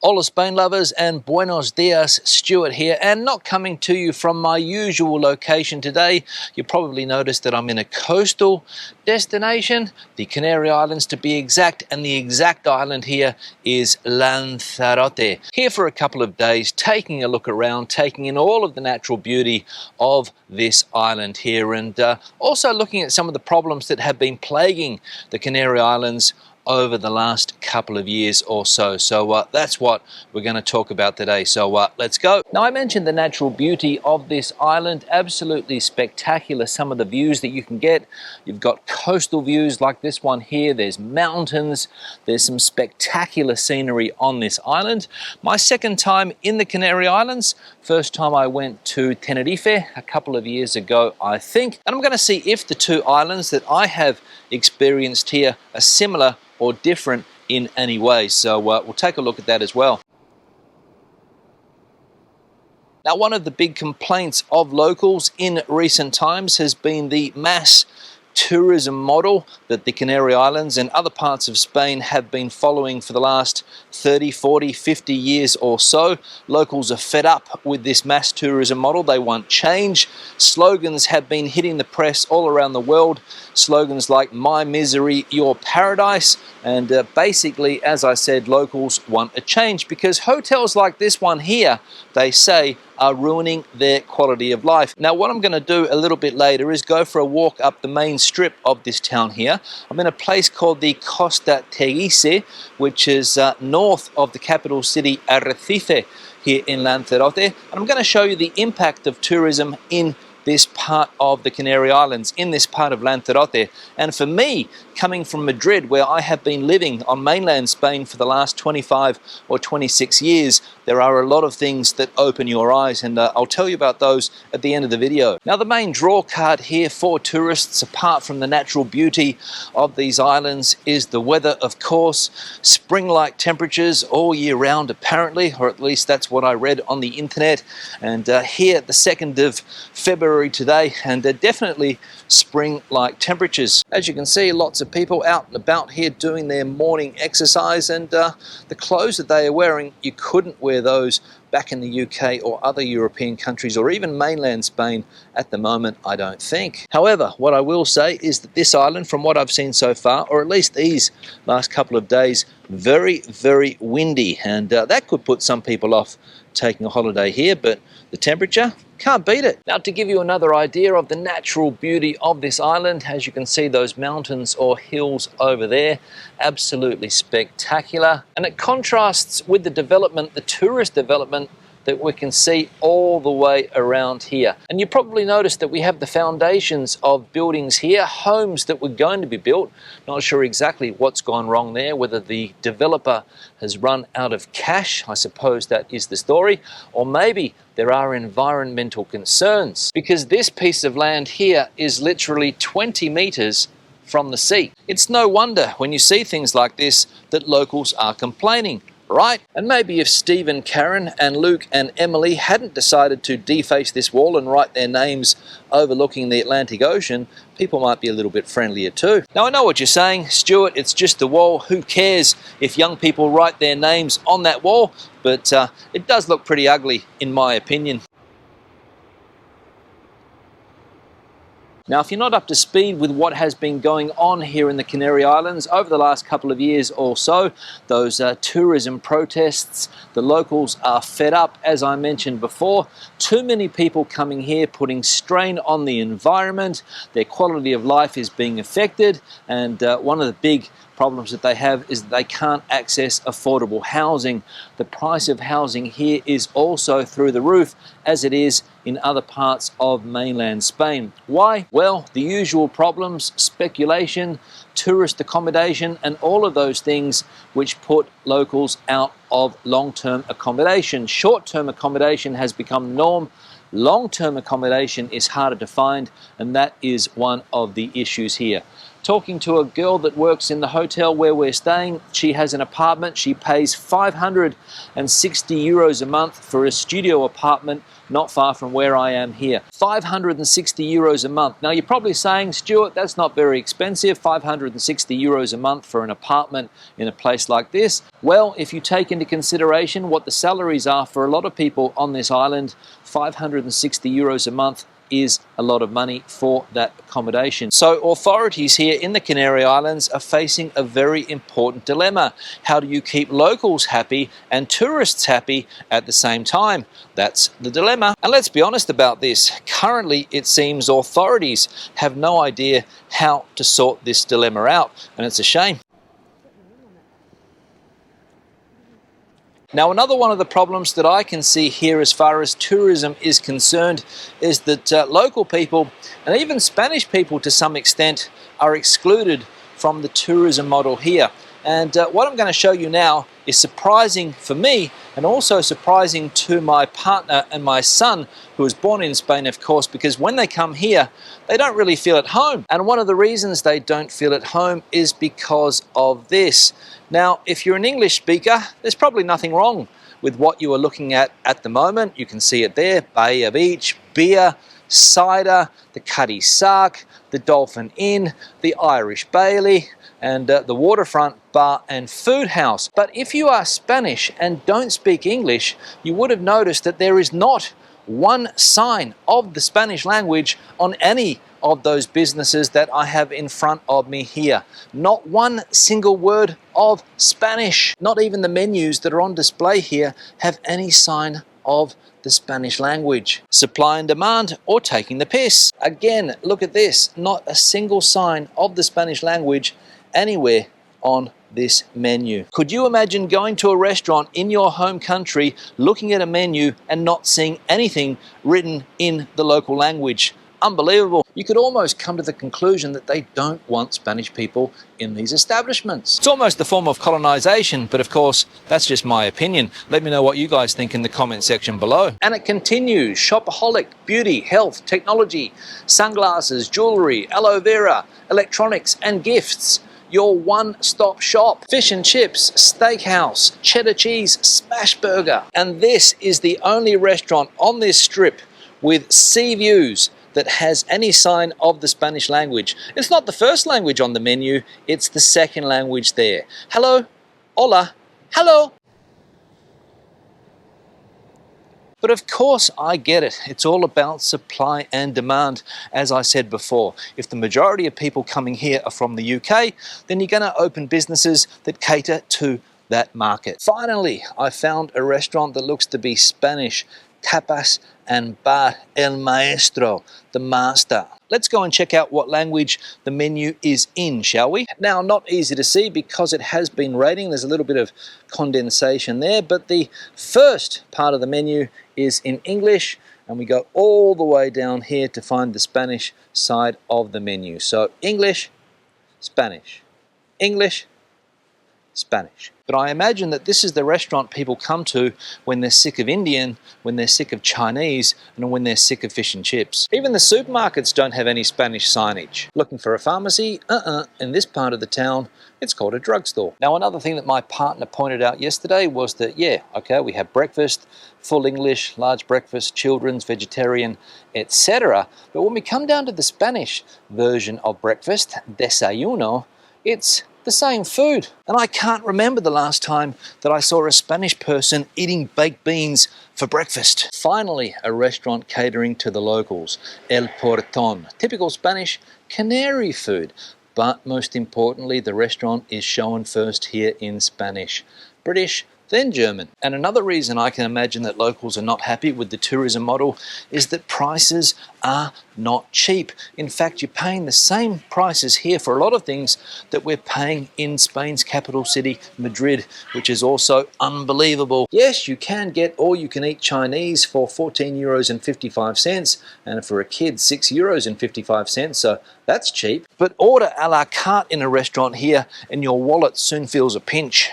Hola Spain lovers and buenos dias, Stuart here, and not coming to you from my usual location today. You probably noticed that I'm in a coastal destination, the Canary Islands to be exact, and the exact island here is Lanzarote. Here for a couple of days, taking a look around, taking in all of the natural beauty of this island here, and also looking at some of the problems that have been plaguing the Canary Islands over the last couple of years or so. So that's what we're going to talk about today. So let's go. Now, I mentioned the natural beauty of this island. Absolutely spectacular, some of the views that you can get. You've got coastal views like this one here. There's mountains. There's some spectacular scenery on this island. My second time in the Canary Islands. First time I went to Tenerife a couple of years ago, I think. And I'm going to see if the two islands that I have experienced here are similar or different in any way. So we'll take a look at that as well. Now, one of the big complaints of locals in recent times has been the mass tourism model that the Canary Islands and other parts of Spain have been following for the last 30, 40, 50 years or so. Locals are fed up with this mass tourism model. They want change. Slogans have been hitting the press all around the world. Slogans like "My misery, your paradise." And basically, as I said, locals want a change because hotels like this one here, they say, are ruining their quality of life. Now, what I'm going to do a little bit later is go for a walk up the main strip of this town here. I'm in a place called the Costa Teguise, which is north of the capital city Arrecife here in Lanzarote. And I'm going to show you the impact of tourism in this part of the Canary Islands, in this part of Lanzarote. And for me, coming from Madrid, where I have been living on mainland Spain for the last 25 or 26 years, there are a lot of things that open your eyes, and I'll tell you about those at the end of the video. Now, the main draw card here for tourists, apart from the natural beauty of these islands, is the weather, of course. Spring-like temperatures all year round, apparently, or at least that's what I read on the internet. And here, the 2nd of February today, and definitely spring-like temperatures. As you can see, lots of people out and about here doing their morning exercise, and the clothes that they are wearing, you couldn't wear those back in the UK or other European countries or even mainland Spain at the moment, I don't think. However, what I will say is that this island, from what I've seen so far, or at least these last couple of days, very, very windy, and that could put some people off taking a holiday here, but the temperature, can't beat it. Now, to give you another idea of the natural beauty of this island, as you can see those mountains or hills over there, absolutely spectacular. And it contrasts with the development, the tourist development that we can see all the way around here. And you probably noticed that we have the foundations of buildings here, homes that were going to be built. Not sure exactly what's gone wrong there, whether the developer has run out of cash, I suppose that is the story, or maybe there are environmental concerns, because this piece of land here is literally 20 meters from the sea. It's no wonder when you see things like this that locals are complaining, right? And maybe if Stephen, Karen and Luke and Emily hadn't decided to deface this wall and write their names overlooking the Atlantic Ocean, people might be a little bit friendlier too. Now, I know what you're saying, Stuart, it's just a wall. Who cares if young people write their names on that wall? But it does look pretty ugly, in my opinion. Now, if you're not up to speed with what has been going on here in the Canary Islands over the last couple of years or so, those tourism protests, the locals are fed up, as I mentioned before. Too many people coming here, putting strain on the environment. Their quality of life is being affected, and one of the big problems that they have is that they can't access affordable housing. The price of housing here is also through the roof, as it is in other parts of mainland Spain. Why? Well, the usual problems: speculation, tourist accommodation, and all of those things which put locals out of long-term accommodation. Short-term accommodation has become norm. Long-term accommodation is harder to find, and that is one of the issues here. talking to a girl that works in the hotel where we're staying. She has an apartment. She pays 560 euros a month for a studio apartment not far from where I am here. 560 euros a month. Now you're probably saying, Stuart, that's not very expensive, 560 euros a month for an apartment in a place like this. Well, if you take into consideration what the salaries are for a lot of people on this island, 560 euros a month is a lot of money for that accommodation. So authorities here in the Canary Islands are facing a very important dilemma. How do you keep locals happy and tourists happy at the same time? That's the dilemma. And let's be honest about this. Currently, it seems authorities have no idea how to sort this dilemma out, and it's a shame. Now, another one of the problems that I can see here as far as tourism is concerned is that local people, and even Spanish people to some extent, are excluded from the tourism model here. And what I'm going to show you now is surprising for me and also surprising to my partner and my son, who was born in Spain, of course, because when they come here, they don't really feel at home. And one of the reasons they don't feel at home is because of this. Now, if you're an English speaker, there's probably nothing wrong with what you are looking at the moment. You can see it there, Bay Beach, beer, cider, the Cuddy Sark, the Dolphin Inn, the Irish Bailey, and the waterfront bar and food house. But if you are Spanish and don't speak English, you would have noticed that there is not one sign of the Spanish language on any of those businesses that I have in front of me here. Not one single word of Spanish. Not even the menus that are on display here have any sign of the Spanish language. Supply and demand, or taking the piss. Again, look at this. Not a single sign of the Spanish language anywhere on this menu. Could you imagine going to a restaurant in your home country, looking at a menu and not seeing anything written in the local language? Unbelievable. You could almost come to the conclusion that they don't want Spanish people in these establishments. It's almost a form of colonization, but of course, that's just my opinion. Let me know what you guys think in the comment section below. And it continues. Shopaholic, beauty, health, technology, sunglasses, jewelry, aloe vera, electronics and gifts. Your one-stop shop. Fish and chips, steakhouse, cheddar cheese, smash burger. And this is the only restaurant on this strip with sea views that has any sign of the Spanish language. It's not the first language on the menu, it's the second language there. Hello, hola, hello. But of course, I get it. It's all about supply and demand, as I said before. If the majority of people coming here are from the UK, then you're going to open businesses that cater to that market. Finally, I found a restaurant that looks to be Spanish. Tapas and bar, el maestro, the master. Let's go and check out what language the menu is in, shall we? Now, not easy to see because it has been raining. There's a little bit of condensation there, but the first part of the menu is in English, and we go all the way down here to find the Spanish side of the menu. So English, Spanish, English, Spanish. But I imagine that this is the restaurant people come to when they're sick of Indian, when they're sick of Chinese, and when they're sick of fish and chips. Even the supermarkets don't have any Spanish signage. Looking for a pharmacy? In this part of the town, it's called a drugstore. Now, another thing that my partner pointed out yesterday was that, yeah, okay, we have breakfast, full English, large breakfast, children's, vegetarian, etc. But when we come down to the Spanish version of breakfast, desayuno, it's the same food. And I can't remember the last time that I saw a Spanish person eating baked beans for breakfast. Finally, a restaurant catering to the locals, El Portón, typical Spanish canary food. But most importantly, the restaurant is shown first here in Spanish. British, then German. And another reason I can imagine that locals are not happy with the tourism model is that prices are not cheap. In fact, you're paying the same prices here for a lot of things that we're paying in Spain's capital city, Madrid, which is also unbelievable. Yes, you can get all-you-can-eat Chinese for 14 euros and 55 cents, and for a kid, 6 euros and 55 cents, so that's cheap. But order a la carte in a restaurant here, and your wallet soon feels a pinch.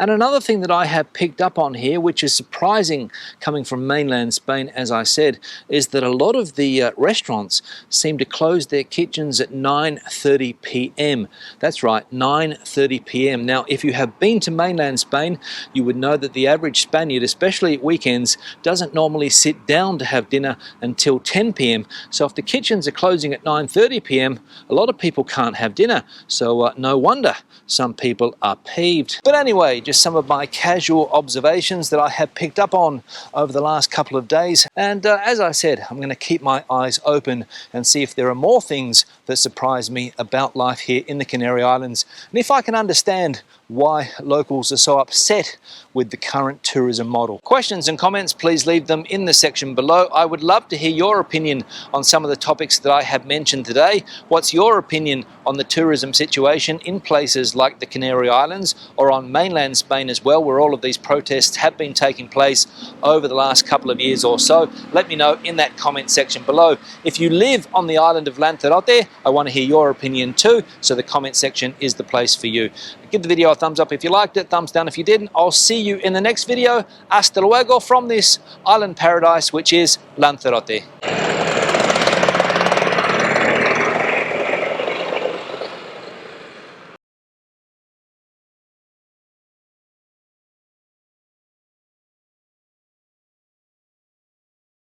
And another thing that I have picked up on here, which is surprising coming from mainland Spain, as I said, is that a lot of the restaurants seem to close their kitchens at 9:30 p.m. That's right, 9:30 p.m. Now, if you have been to mainland Spain, you would know that the average Spaniard, especially at weekends, doesn't normally sit down to have dinner until 10 p.m. So if the kitchens are closing at 9:30 p.m, a lot of people can't have dinner. So no wonder some people are peeved. But anyway, just some of my casual observations that I have picked up on over the last couple of days. And as I said, I'm going to keep my eyes open and see if there are more things that surprise me about life here in the Canary Islands, and if I can understand why locals are so upset with the current tourism model. Questions and comments, please leave them in the section below. I would love to hear your opinion on some of the topics that I have mentioned today. What's your opinion on the tourism situation in places like the Canary Islands or on mainland Spain as well, where all of these protests have been taking place over the last couple of years or so? Let me know in that comment section below. If you live on the island of Lanzarote, I want to hear your opinion too, so the comment section is the place for you. Give the video a thumbs up if you liked it, thumbs down if you didn't. I'll see you in the next video. Hasta luego from this island paradise, which is Lanzarote.